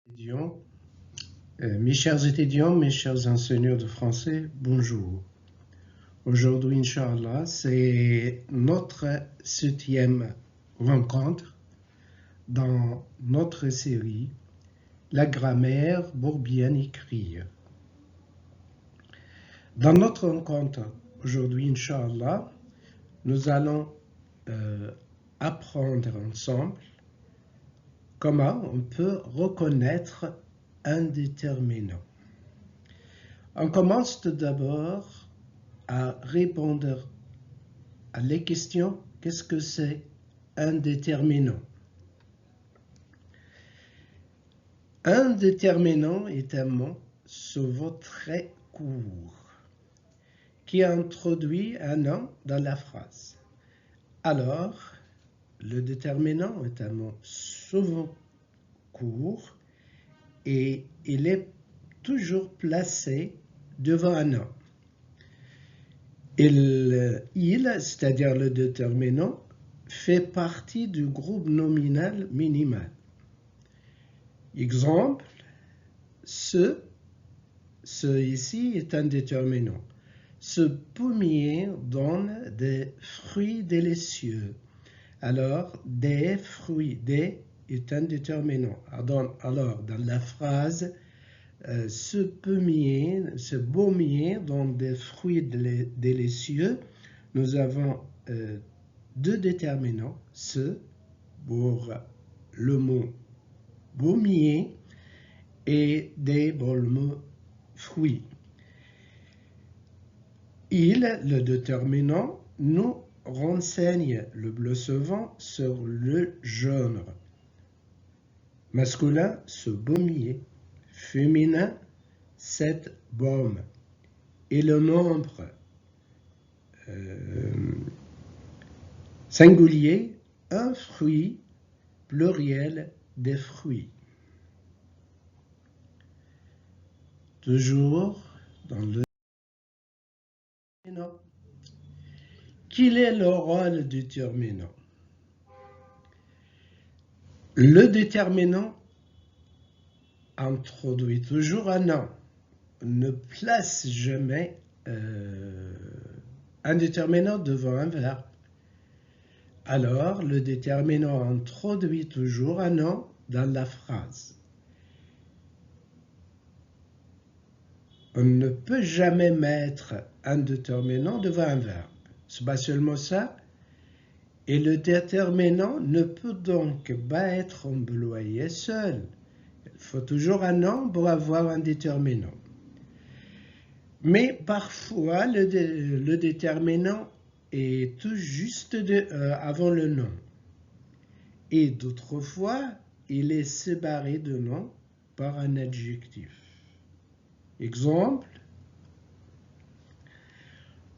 étudiants, mes chers étudiants, mes chers enseignants de français, bonjour. Aujourd'hui, Inch'Allah, c'est notre 7e rencontre dans notre série La grammaire pour bien écrire. Dans notre rencontre aujourd'hui, Inch'Allah, nous allons apprendre ensemble comment on peut reconnaître un déterminant. On commence tout d'abord à répondre à les questions. Qu'est-ce que c'est un déterminant? Un déterminant est un mot souvent très court qui introduit un nom dans la phrase. Alors, le déterminant est un mot souvent court et il est toujours placé devant un nom. Il, c'est-à-dire le déterminant, fait partie du groupe nominal minimal. Exemple, ce ici est un déterminant. Ce pommier donne des fruits délicieux. Alors, des fruits, des est un déterminant. Alors, dans la phrase, ce pommier donne des fruits délicieux, nous avons deux déterminants, ce pour le mot pommier et des pour le mot fruit. Le déterminant, nous renseigne le plus souvent sur le genre. Masculin, ce pommier. Féminin, cette pomme. Et le nombre singulier, un fruit, pluriel des fruits. Toujours dans le déterminant. Quel est le rôle du déterminant? Le déterminant introduit toujours un nom. On ne place jamais un déterminant devant un verbe. Alors, le déterminant introduit toujours un nom dans la phrase. On ne peut jamais mettre un déterminant devant un verbe. C'est pas seulement ça. Et le déterminant ne peut donc pas être employé seul. Il faut toujours un nom pour avoir un déterminant. Mais parfois, le déterminant est tout juste avant le nom. Et d'autres fois, il est séparé de nom par un adjectif. Exemple,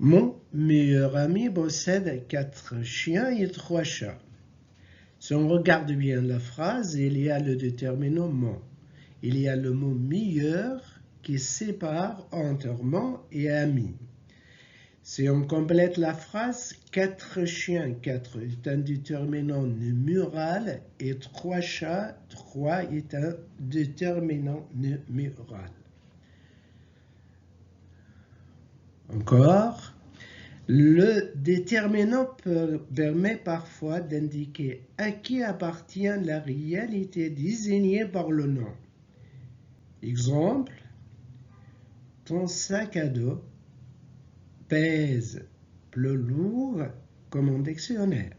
mon meilleur ami possède 4 chiens et 3 chats. Si on regarde bien la phrase, il y a le déterminant mon. Il y a le mot meilleur qui sépare entre mon et ami. Si on complète la phrase, 4 chiens, 4 est un déterminant numéral et 3 chats, 3 est un déterminant numéral. Encore, le déterminant permet parfois d'indiquer à qui appartient la réalité désignée par le nom. Exemple, ton sac à dos pèse plus lourd comme un dictionnaire.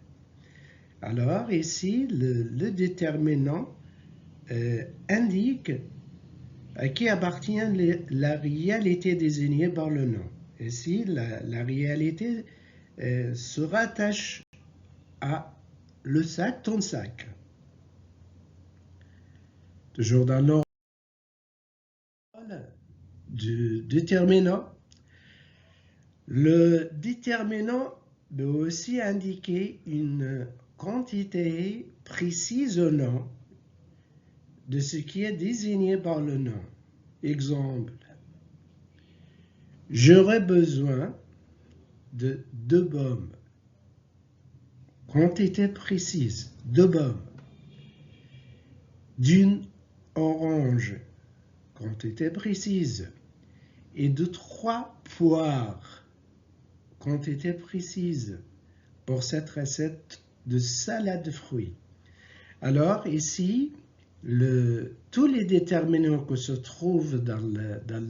Alors ici, le déterminant indique à qui appartient la réalité désignée par le nom. Ici, la réalité se rattache à le sac, ton sac. Toujours dans l'ordre du déterminant. Le déterminant peut aussi indiquer une quantité précise au nom de ce qui est désigné par le nom. Exemple, j'aurais besoin de 2 pommes. Quantité précise, 2 pommes. D'une oranges, quantité précise, et de 3 poires, quantité précise, pour cette recette de salade de fruits. Alors ici, tous les déterminants que se trouvent dans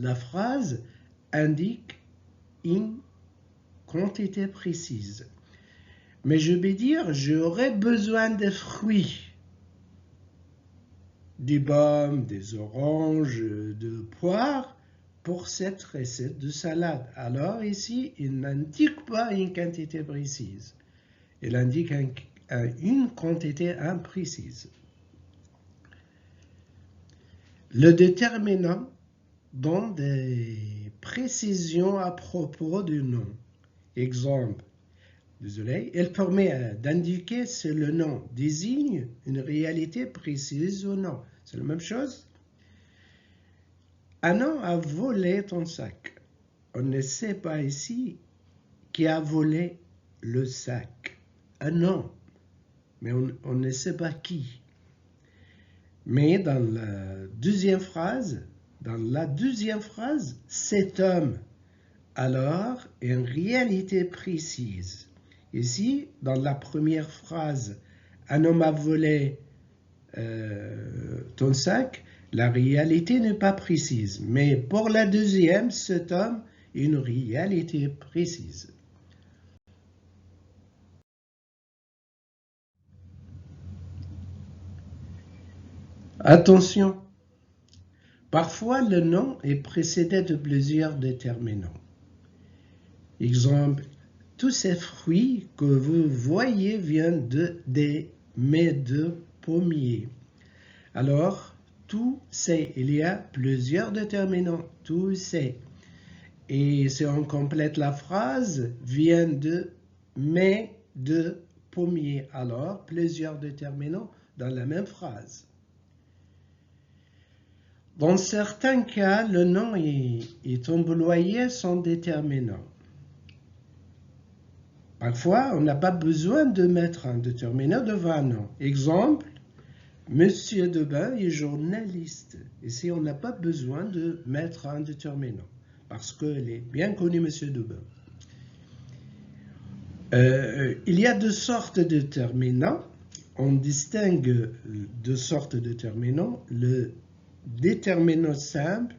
la phrase indiquent une quantité précise. Mais je vais dire, j'aurais besoin de fruits, des pommes, des oranges, de poires, pour cette recette de salade. Alors ici, il n'indique pas une quantité précise. Il indique une quantité imprécise. Le déterminant donne des précisions à propos du nom. Exemple, il permet d'indiquer si le nom désigne une réalité précise ou non. C'est la même chose. Un homme a volé ton sac. On ne sait pas ici qui a volé le sac. Un homme, mais on ne sait pas qui. Mais dans la deuxième phrase, cet homme, alors, une réalité précise. Ici, dans la première phrase, un homme a volé ton sac, la réalité n'est pas précise. Mais pour la deuxième, cet homme, une réalité précise. Attention, parfois le nom est précédé de plusieurs déterminants. Exemple, tous ces fruits que vous voyez viennent des mets de pommiers. Alors, tous ces, il y a plusieurs déterminants, tous ces. Et si on complète la phrase, viennent de mets de pommiers. Alors, plusieurs déterminants dans la même phrase. Dans certains cas, le nom est employé sans déterminant. Parfois, on n'a pas besoin de mettre un déterminant devant un nom. Exemple, Monsieur Debain est journaliste. Ici, on n'a pas besoin de mettre un déterminant parce qu'il est bien connu, Monsieur Debain. Il y a deux sortes de déterminants. On distingue deux sortes de déterminants, le déterminant simple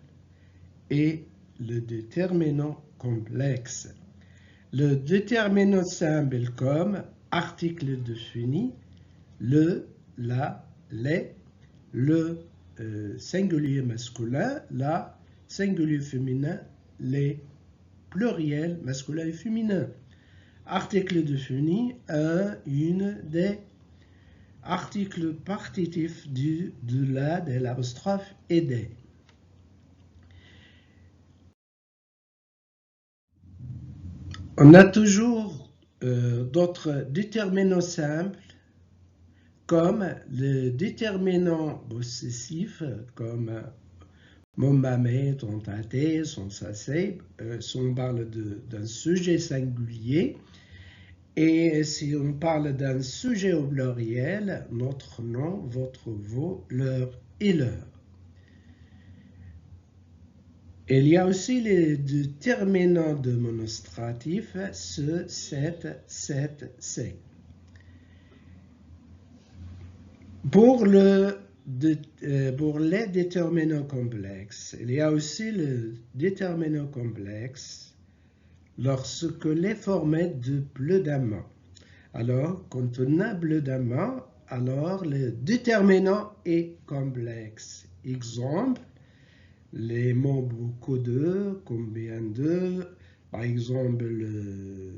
et le déterminant complexe. Le déterminant simple comme article défini, le, la, les, le singulier masculin, la, singulier féminin, les pluriels masculin et féminin. Article défini, un, une, des. Article partitif du, de la, de l'apostrophe et des. On a toujours d'autres déterminants simples, comme le déterminant possessif, comme mon mamé, ton tate, son sasé, si on parle d'un sujet singulier. Et si on parle d'un sujet au pluriel, notre nom, votre, vos, leur et leur. Il y a aussi les déterminants démonstratifs, ce, cette, c'est. Pour les déterminants complexes, il y a aussi le déterminant complexe lorsque les formé de plus d'un mot. Alors, quand on a plus d'un mot, alors le déterminant est complexe. Exemple, les mots beaucoup de, combien de, par exemple le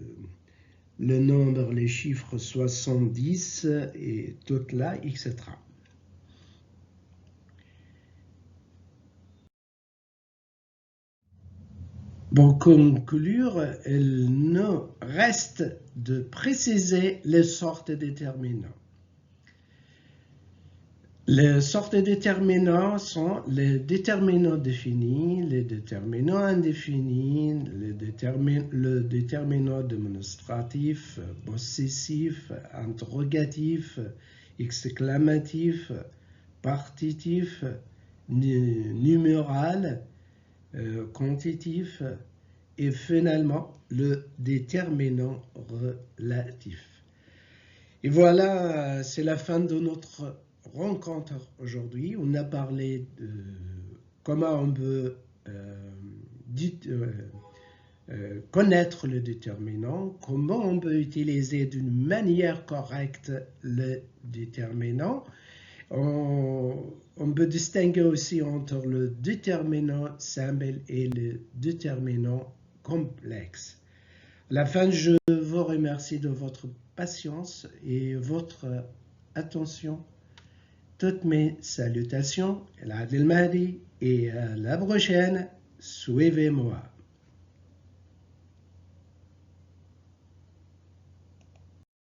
nombre, les chiffres 70 et tout là, etc. Pour conclure, il nous reste de préciser les sortes de déterminants. Les sortes de déterminants sont les déterminants définis, les déterminants indéfinis, le déterminant démonstratif, possessif, interrogatif, exclamatif, partitif, numéral, quantitatif et finalement le déterminant relatif. Et voilà, c'est la fin de notre rencontre aujourd'hui. On a parlé de comment on peut connaître le déterminant, comment on peut utiliser d'une manière correcte le déterminant. On peut distinguer aussi entre le déterminant simple et le déterminant complexe. À la fin, je vous remercie de votre patience et votre attention. Toutes mes salutations, El Adel Mahdi, et à la prochaine, suivez-moi.